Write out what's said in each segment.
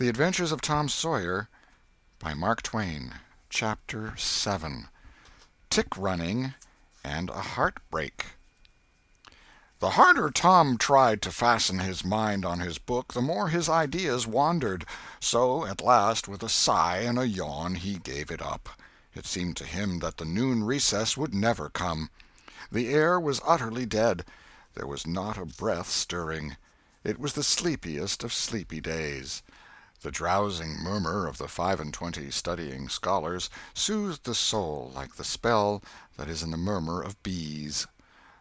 The Adventures of Tom Sawyer, by Mark Twain. Chapter 7. Tick-running and a Heartbreak. The harder Tom tried to fasten his mind on his book, the more his ideas wandered. So, at last, with a sigh and a yawn, he gave it up. It seemed to him that the noon recess would never come. The air was utterly dead. There was not a breath stirring. It was the sleepiest of sleepy days. The drowsing murmur of the 25 studying scholars soothed the soul like the spell that is in the murmur of bees.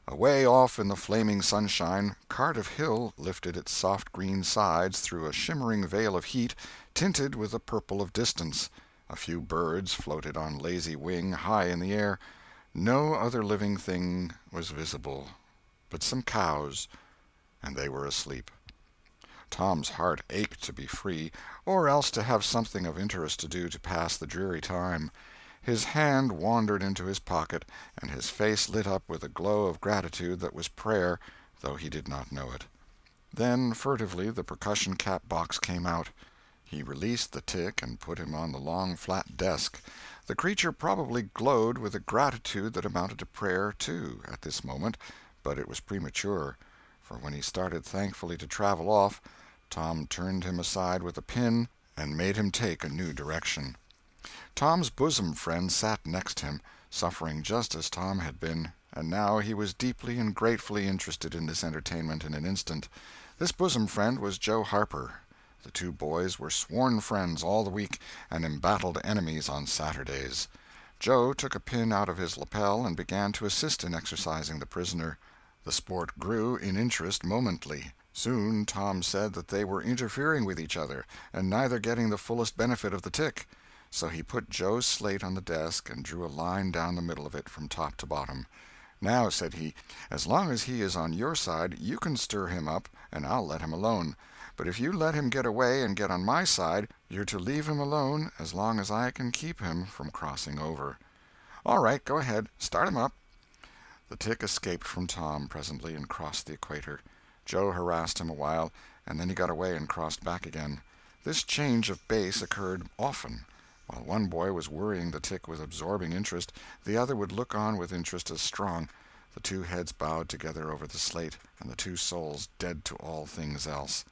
Away off in the flaming sunshine, Cardiff Hill lifted its soft green sides through a shimmering veil of heat, tinted with the purple of distance. A few birds floated on lazy wing high in the air. No other living thing was visible but some cows, and they were asleep. Tom's heart ached to be free, or else to have something of interest to do to pass the dreary time. His hand wandered into his pocket, and his face lit up with a glow of gratitude that was prayer, though he did not know it. Then, furtively, the percussion cap box came out. He released the tick and put him on the long flat desk. The creature probably glowed with a gratitude that amounted to prayer, too, at this moment, but it was premature, for when he started thankfully to travel off, Tom turned him aside with a pin and made him take a new direction. Tom's bosom friend sat next him, suffering just as Tom had been, and now he was deeply and gratefully interested in this entertainment in an instant. This bosom friend was Joe Harper. The two boys were sworn friends all the week, and embattled enemies on Saturdays. Joe took a pin out of his lapel and began to assist in exercising the prisoner. The sport grew in interest momently. Soon Tom said that they were interfering with each other, and neither getting the fullest benefit of the tick. So he put Joe's slate on the desk and drew a line down the middle of it from top to bottom. "Now," said he, "as long as he is on your side, you can stir him up, and I'll let him alone. But if you let him get away and get on my side, you're to leave him alone as long as I can keep him from crossing over." "All right, go ahead. Start him up." The tick escaped from Tom presently and crossed the equator. Joe harassed him a while, and then he got away and crossed back again. This change of base occurred often. While one boy was worrying the tick with absorbing interest, the other would look on with interest as strong. The two heads bowed together over the slate, and the two souls dead to all things else.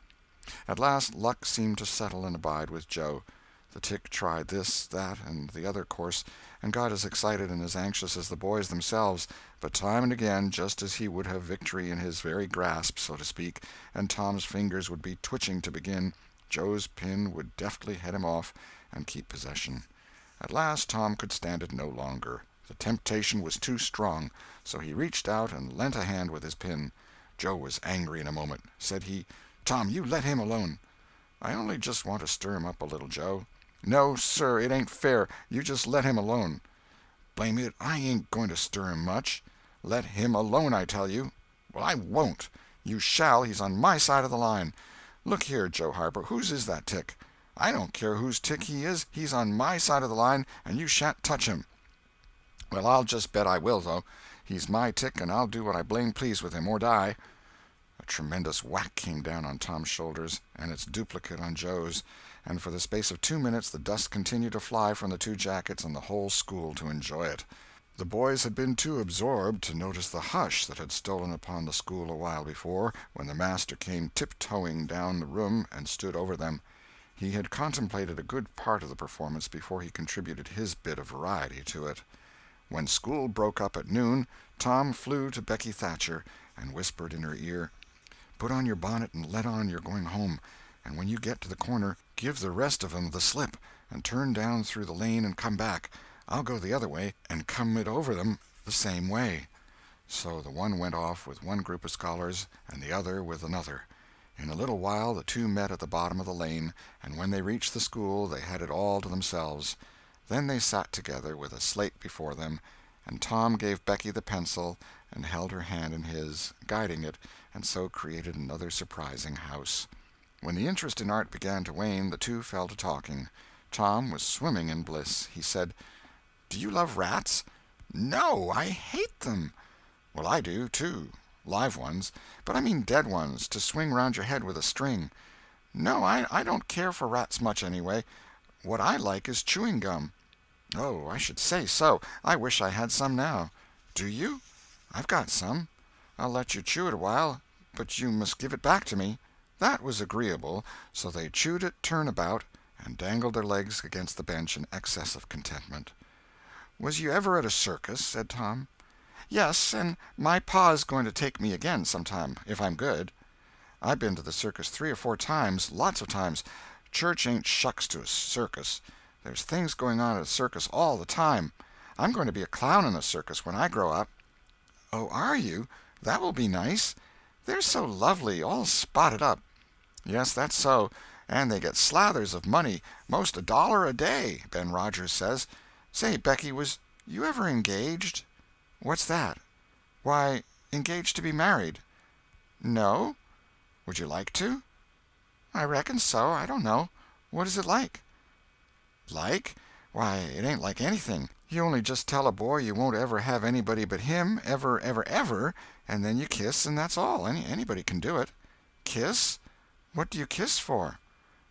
At last luck seemed to settle and abide with Joe. The tick tried this, that, and the other course, and got as excited and as anxious as the boys themselves, but time and again, just as he would have victory in his very grasp, so to speak, and Tom's fingers would be twitching to begin, Joe's pin would deftly head him off and keep possession. At last Tom could stand it no longer. The temptation was too strong, so he reached out and lent a hand with his pin. Joe was angry in a moment. Said he, "Tom, you let him alone." "I only just want to stir him up a little, Joe." "No, sir, it ain't fair. You just let him alone." "Blame it, I ain't going to stir him much." "Let him alone, I tell you." "Well, I won't." "You shall. He's on my side of the line." "Look here, Joe Harper, whose is that tick?" "I don't care whose tick he is. He's on my side of the line, and you shan't touch him." "Well, I'll just bet I will, though. He's my tick, and I'll do what I blame please with him, or die." A tremendous whack came down on Tom's shoulders, and its duplicate on Joe's, and for the space of 2 minutes the dust continued to fly from the two jackets and the whole school to enjoy it. The boys had been too absorbed to notice the hush that had stolen upon the school a while before, when the master came tiptoeing down the room and stood over them. He had contemplated a good part of the performance before he contributed his bit of variety to it. When school broke up at noon, Tom flew to Becky Thatcher and whispered in her ear, "Put on your bonnet and let on you're going home, and when you get to the corner, give the rest of 'em the slip, and turn down through the lane and come back. I'll go the other way, and come it over them the same way." So the one went off with one group of scholars, and the other with another. In a little while the two met at the bottom of the lane, and when they reached the school they had it all to themselves. Then they sat together with a slate before them, and Tom gave Becky the pencil and held her hand in his, guiding it, and so created another surprising house. When the interest in art began to wane, the two fell to talking. Tom was swimming in bliss. He said, "Do you love rats?" "No, I hate them." "Well, I do, too. Live ones. But I mean dead ones, to swing round your head with a string." No, I don't care for rats much anyway. What I like is chewing gum." "Oh, I should say so. I wish I had some now." "Do you? I've got some. I'll let you chew it a while, but you must give it back to me." That was agreeable, so they chewed it turn about, and dangled their legs against the bench in excess of contentment. "Was you ever at a circus?" said Tom. "Yes, and my pa's going to take me again sometime, if I'm good. I've been to the circus 3 or 4 times, lots of times. Church ain't shucks to a circus. There's things going on at a circus all the time. I'm going to be a clown in a circus when I grow up." "Oh, are you? That will be nice. They're so lovely, all spotted up." "Yes, that's so. And they get slathers of money, most $1 a day, Ben Rogers says. Say, Becky, was you ever engaged?" "What's that?" "Why, engaged to be married." "No? Would you like to?" "I reckon so. I don't know. What is it like?" "Like? Why, it ain't like anything. You only just tell a boy you won't ever have anybody but him, ever, ever, ever, and then you kiss, and that's all. Anybody can do it." "Kiss? What do you kiss for?"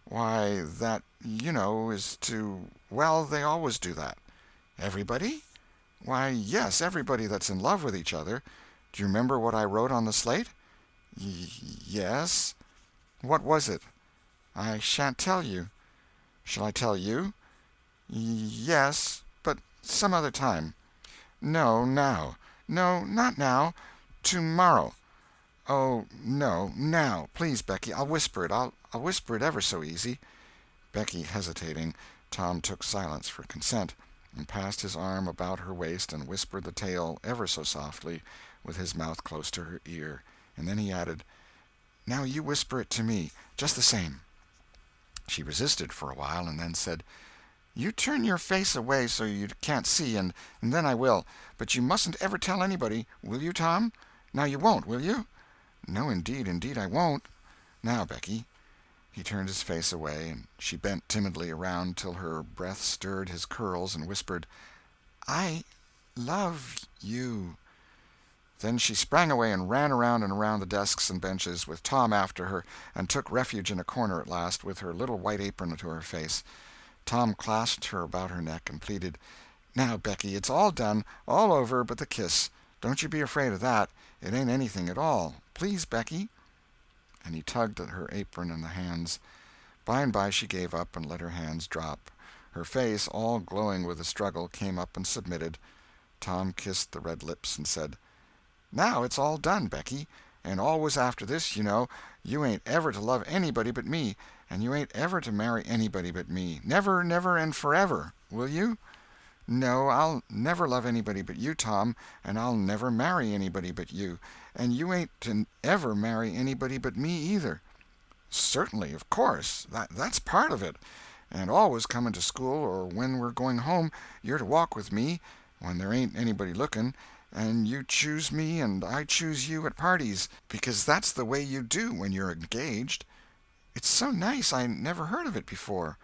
"Why, that, is to— well, they always do that." "Everybody?" "Why, yes, everybody that's in love with each other. Do you remember what I wrote on the slate?" Yes." "What was it?" "I shan't tell you." "Shall I tell you?" "Yes, but some other time." "No, now." "No, not now. Tomorrow." "Oh, no, now. Please, Becky, I'll whisper it. I'll whisper it ever so easy." Becky hesitating, Tom took silence for consent, and passed his arm about her waist and whispered the tale ever so softly, with his mouth close to her ear, and then he added, "Now you whisper it to me, just the same." She resisted for a while, and then said, "You turn your face away so you can't see, and then I will. But you mustn't ever tell anybody, will you, Tom? Now you won't, will you?" "No, indeed, I won't. Now, Becky." He turned his face away, and she bent timidly around till her breath stirred his curls, and whispered, "I love you." Then she sprang away and ran around and around the desks and benches, with Tom after her, and took refuge in a corner at last, with her little white apron to her face. Tom clasped her about her neck and pleaded, "Now, Becky, it's all done, all over but the kiss. Don't you be afraid of that. It ain't anything at all. Please, Becky." And he tugged at her apron and the hands. By and by she gave up and let her hands drop. Her face, all glowing with the struggle, came up and submitted. Tom kissed the red lips and said, "Now it's all done, Becky. And always after this, you ain't ever to love anybody but me, and you ain't ever to marry anybody but me. Never, never, and forever. Will you?" "No, I'll never love anybody but you, Tom, and I'll never marry anybody but you. And you ain't to ever marry anybody but me, either." "Certainly, of course. That's part of it. And always coming to school, or when we're going home, you're to walk with me, when there ain't anybody looking, and you choose me and I choose you at parties, because that's the way you do when you're engaged." "It's so nice. I never heard of it before."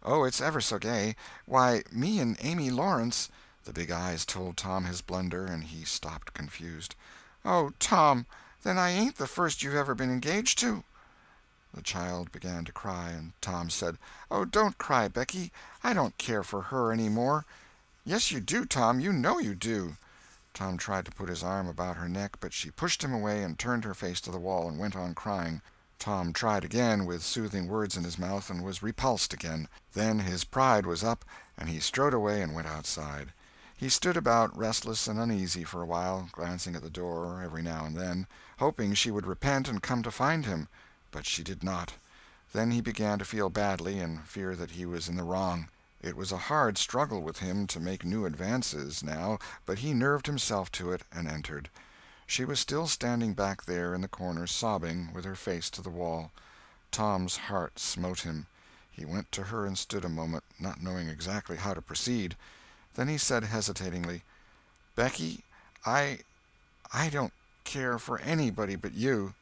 "Oh, it's ever so gay. Why, me and Amy Lawrence—" The big eyes told Tom his blunder, and he stopped confused. "Oh, Tom, then I ain't the first you've ever been engaged to." The child began to cry, and Tom said, "Oh, don't cry, Becky. I don't care for her any more." "Yes, you do, Tom. You know you do." Tom tried to put his arm about her neck, but she pushed him away and turned her face to the wall and went on crying. Tom tried again, with soothing words in his mouth, and was repulsed again. Then his pride was up, and he strode away and went outside. He stood about, restless and uneasy, for a while, glancing at the door every now and then, hoping she would repent and come to find him. But she did not. Then he began to feel badly, and fear that he was in the wrong. It was a hard struggle with him to make new advances, now, but he nerved himself to it, and entered. She was still standing back there in the corner, sobbing, with her face to the wall. Tom's heart smote him. He went to her and stood a moment, not knowing exactly how to proceed. Then he said hesitatingly, "Becky, I don't care for anybody but you."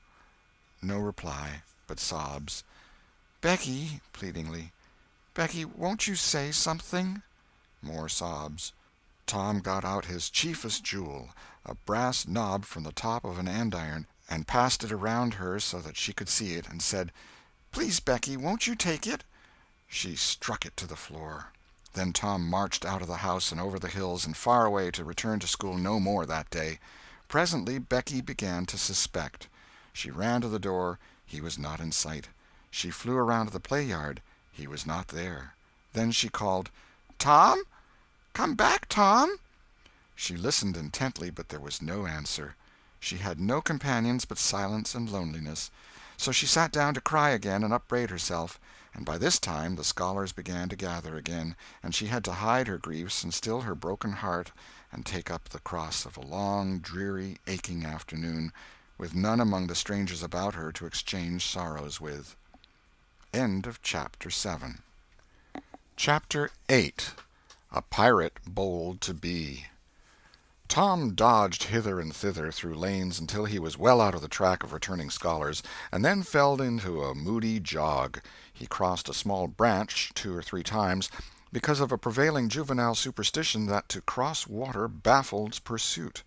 No reply, but sobs. "Becky," pleadingly, "Becky, won't you say something?" More sobs. Tom got out his chiefest jewel, a brass knob from the top of an andiron, and passed it around her so that she could see it, and said, Please, Becky, won't you take it?" She struck it to the floor. Then Tom marched out of the house and over the hills and far away to return to school no more that day. Presently Becky began to suspect. She ran to the door. He was not in sight. She flew around to the play-yard. He was not there. Then she called, "Tom? Come back, Tom!" She listened intently, but there was no answer. She had no companions but silence and loneliness. So she sat down to cry again and upbraid herself. And by this time the scholars began to gather again, and she had to hide her griefs and still her broken heart and take up the cross of a long, dreary, aching afternoon, with none among the strangers about her to exchange sorrows with. End of Chapter 7. Chapter 8. A Pirate Bold to Be. Tom dodged hither and thither through lanes until he was well out of the track of returning scholars, and then fell into a moody jog. He crossed a small branch 2 or 3 times, because of a prevailing juvenile superstition that to cross water baffled pursuit.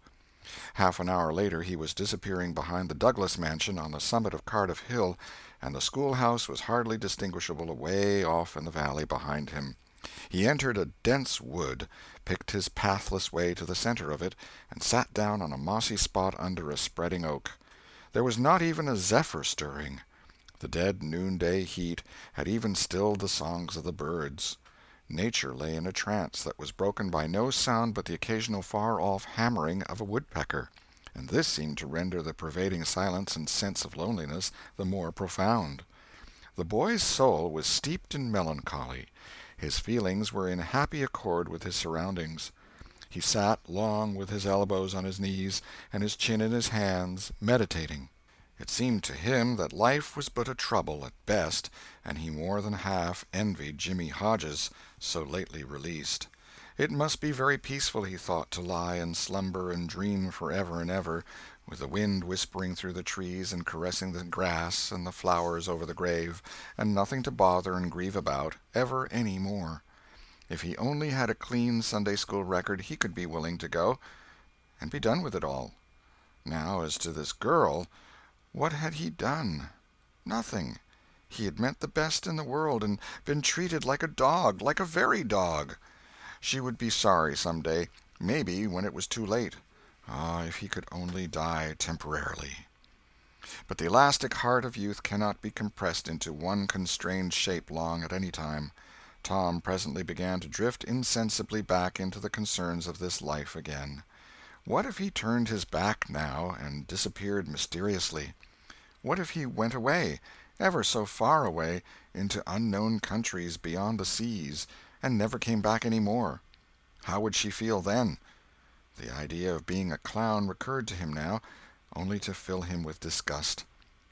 Half an hour later he was disappearing behind the Douglas mansion on the summit of Cardiff Hill, and the schoolhouse was hardly distinguishable away off in the valley behind him. He entered a dense wood, picked his pathless way to the center of it, and sat down on a mossy spot under a spreading oak. There was not even a zephyr stirring. The dead noonday heat had even stilled the songs of the birds. Nature lay in a trance that was broken by no sound but the occasional far-off hammering of a woodpecker, and this seemed to render the pervading silence and sense of loneliness the more profound. The boy's soul was steeped in melancholy. His feelings were in happy accord with his surroundings. He sat long with his elbows on his knees and his chin in his hands, meditating. It seemed to him that life was but a trouble at best, and he more than half envied Jimmy Hodges, so lately released. It must be very peaceful, he thought, to lie and slumber and dream forever and ever, with the wind whispering through the trees and caressing the grass and the flowers over the grave, and nothing to bother and grieve about, ever any more. If he only had a clean Sunday-school record, he could be willing to go, and be done with it all. Now, as to this girl, what had he done? Nothing. He had meant the best in the world, and been treated like a dog, like a very dog. She would be sorry some day, maybe when it was too late. Ah, if he could only die temporarily. But the elastic heart of youth cannot be compressed into one constrained shape long at any time. Tom presently began to drift insensibly back into the concerns of this life again. What if he turned his back now and disappeared mysteriously? What if he went away, ever so far away, into unknown countries beyond the seas, and never came back any more? How would she feel then? The idea of being a clown recurred to him now, only to fill him with disgust.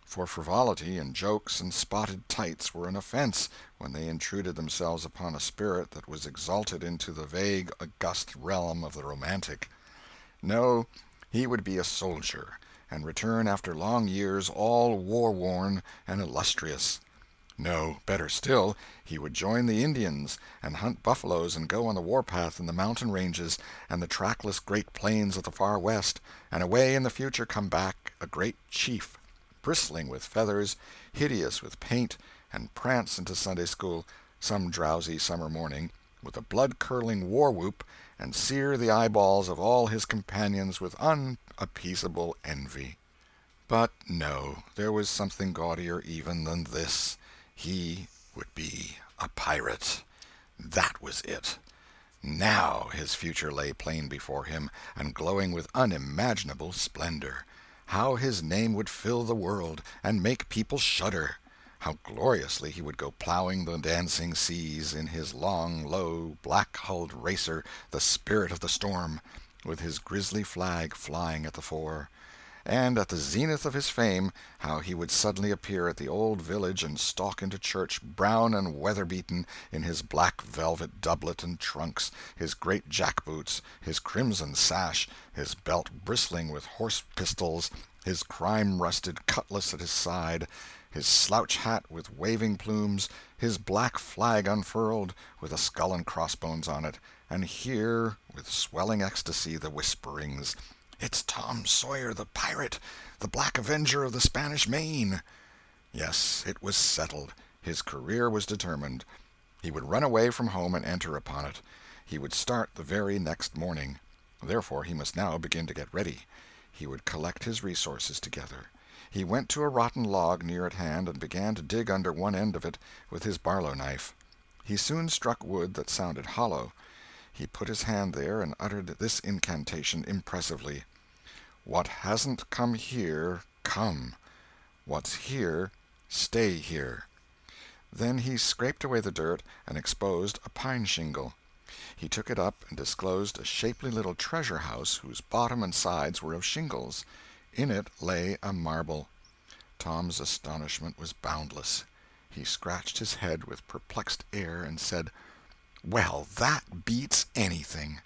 For frivolity and jokes and spotted tights were an offense when they intruded themselves upon a spirit that was exalted into the vague, august realm of the romantic. No, he would be a soldier, and return after long years all war-worn and illustrious. No, better still, he would join the Indians, and hunt buffaloes and go on the warpath in the mountain ranges and the trackless great plains of the far west, and away in the future come back a great chief, bristling with feathers, hideous with paint, and prance into Sunday-school some drowsy summer morning, with a blood-curdling war-whoop, and sear the eyeballs of all his companions with unappeasable envy. But no, there was something gaudier even than this. He would be a pirate. That was it. Now his future lay plain before him, and glowing with unimaginable splendor. How his name would fill the world, and make people shudder! How gloriously he would go plowing the dancing seas in his long, low, black-hulled racer, the Spirit of the Storm, with his grisly flag flying at the fore. And at the zenith of his fame, how he would suddenly appear at the old village and stalk into church, brown and weather-beaten, in his black velvet doublet and trunks, his great jack-boots, his crimson sash, his belt bristling with horse-pistols, his crime-rusted cutlass at his side, his slouch hat with waving plumes, his black flag unfurled, with a skull and crossbones on it, and hear, with swelling ecstasy, the whisperings, "It's Tom Sawyer the pirate, the Black Avenger of the Spanish Main." Yes, it was settled. His career was determined. He would run away from home and enter upon it. He would start the very next morning. Therefore he must now begin to get ready. He would collect his resources together. He went to a rotten log near at hand and began to dig under one end of it with his barlow knife. He soon struck wood that sounded hollow. He put his hand there and uttered this incantation impressively: "What hasn't come here, come. What's here, stay here." Then he scraped away the dirt and exposed a pine shingle. He took it up and disclosed a shapely little treasure house whose bottom and sides were of shingles. In it lay a marble. Tom's astonishment was boundless. He scratched his head with perplexed air and said, "Well, that beats anything."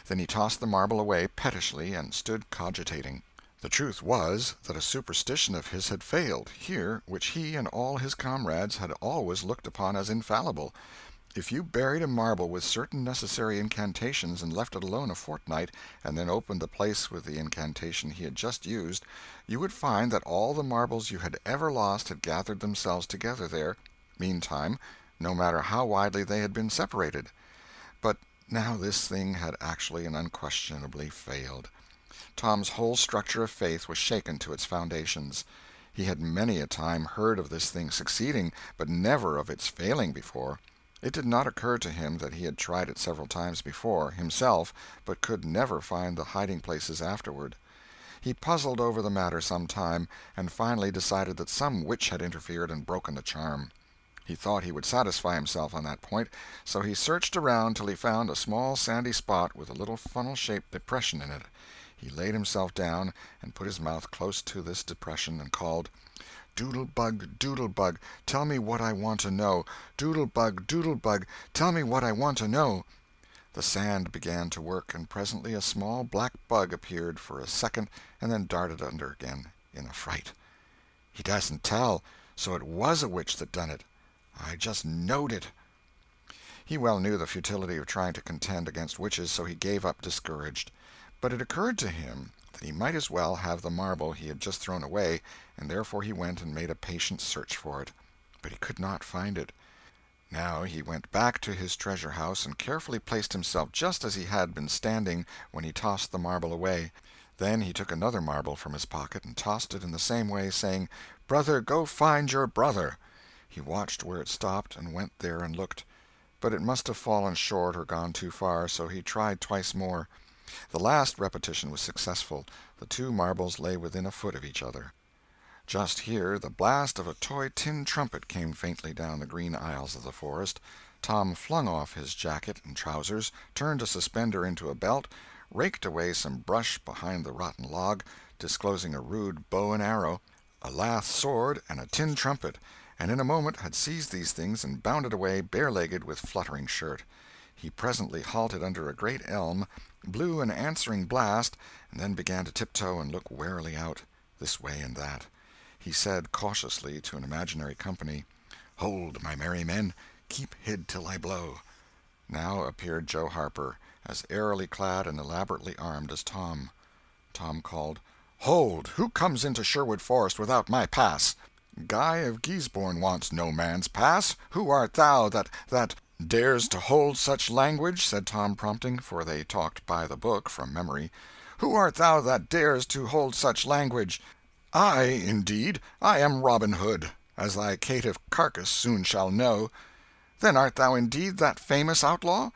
Then he tossed the marble away pettishly and stood cogitating. The truth was that a superstition of his had failed, here, which he and all his comrades had always looked upon as infallible. If you buried a marble with certain necessary incantations and left it alone a fortnight, and then opened the place with the incantation he had just used, you would find that all the marbles you had ever lost had gathered themselves together there, meantime, no matter how widely they had been separated. But now this thing had actually and unquestionably failed. Tom's whole structure of faith was shaken to its foundations. He had many a time heard of this thing succeeding, but never of its failing before. It did not occur to him that he had tried it several times before, himself, but could never find the hiding-places afterward. He puzzled over the matter some time, and finally decided that some witch had interfered and broken the charm. He thought he would satisfy himself on that point, so he searched around till he found a small sandy spot with a little funnel-shaped depression in it. He laid himself down and put his mouth close to this depression and called, "Doodle-bug, doodle-bug, tell me what I want to know. Doodle-bug, doodle-bug, tell me what I want to know." The sand began to work, and presently a small black bug appeared for a second and then darted under again in a fright. "He doesn't tell, so it was a witch that done it. I just knowed it." He well knew the futility of trying to contend against witches, so he gave up discouraged. But it occurred to him that he might as well have the marble he had just thrown away, and therefore he went and made a patient search for it. But he could not find it. Now he went back to his treasure house and carefully placed himself just as he had been standing when he tossed the marble away. Then he took another marble from his pocket and tossed it in the same way, saying, "Brother, go find your brother." He watched where it stopped, and went there and looked. But it must have fallen short or gone too far, so he tried twice more. The last repetition was successful. The two marbles lay within a foot of each other. Just here the blast of a toy tin trumpet came faintly down the green aisles of the forest. Tom flung off his jacket and trousers, turned a suspender into a belt, raked away some brush behind the rotten log, disclosing a rude bow and arrow, a lath sword, and a tin trumpet, and in a moment had seized these things and bounded away bare-legged with fluttering shirt. He presently halted under a great elm, blew an answering blast, and then began to tiptoe and look warily out, this way and that. He said cautiously to an imaginary company, "Hold, my merry men, keep hid till I blow." Now appeared Joe Harper, as airily clad and elaborately armed as Tom. Tom called, "Hold! Who comes into Sherwood Forest without my pass?" "Guy of Guisborne wants no man's pass. Who art thou that dares to hold such language?" said Tom, prompting, for they talked by the book from memory. "Who art thou that dares to hold such language?" "I, indeed. I am Robin Hood, as thy caitiff carcass soon shall know." "Then art thou indeed that famous outlaw?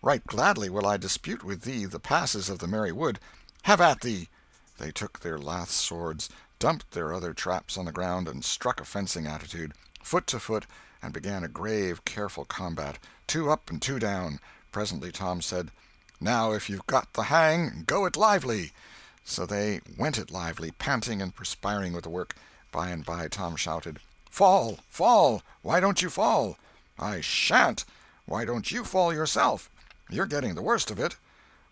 Right gladly will I dispute with thee the passes of the merry wood. Have at thee!" They took their lath swords, dumped their other traps on the ground, and struck a fencing attitude, foot to foot, and began a grave, careful combat, two up and two down. Presently Tom said, "Now if you've got the hang, go it lively." So they went it lively, panting and perspiring with the work. By and by Tom shouted, "Fall! Fall! Why don't you fall?" "I shan't." "Why don't you fall yourself?" "You're getting the worst of it."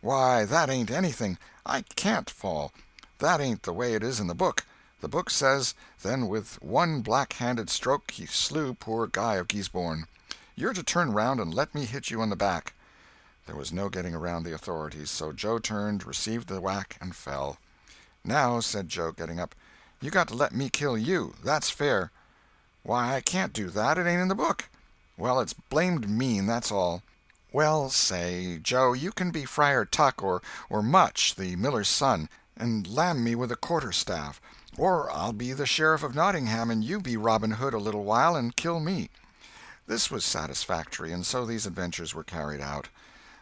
"Why, that ain't anything. I can't fall. That ain't the way it is in the book. The book says, then with one black-handed stroke he slew poor Guy of Guisborne. You're to turn round and let me hit you on the back." There was no getting around the authorities, so Joe turned, received the whack, and fell. "Now," said Joe, getting up, "you got to let me kill you. That's fair." "Why, I can't do that. It ain't in the book." "Well, it's blamed mean, that's all." "Well, say, Joe, you can be Friar Tuck or Much, the miller's son, and lam me with a quarter-staff. Or I'll be the Sheriff of Nottingham, and you be Robin Hood a little while and kill me." This was satisfactory, and so these adventures were carried out.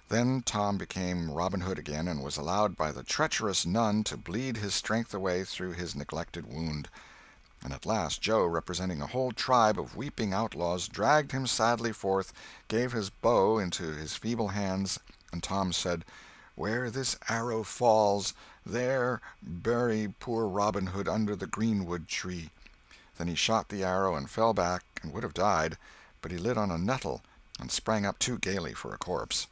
Then Tom became Robin Hood again, and was allowed by the treacherous nun to bleed his strength away through his neglected wound. And at last Joe, representing a whole tribe of weeping outlaws, dragged him sadly forth, gave his bow into his feeble hands, and Tom said, "Where this arrow falls, there bury poor Robin Hood under the greenwood tree." Then he shot the arrow and fell back, and would have died, but he lit on a nettle, and sprang up too gaily for a corpse.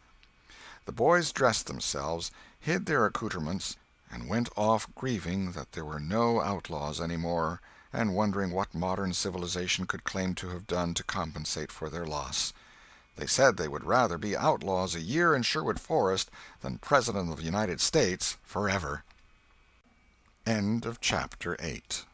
The boys dressed themselves, hid their accoutrements, and went off grieving that there were no outlaws any more, and wondering what modern civilization could claim to have done to compensate for their loss. They said they would rather be outlaws a year in Sherwood Forest than President of the United States forever. End of chapter 8.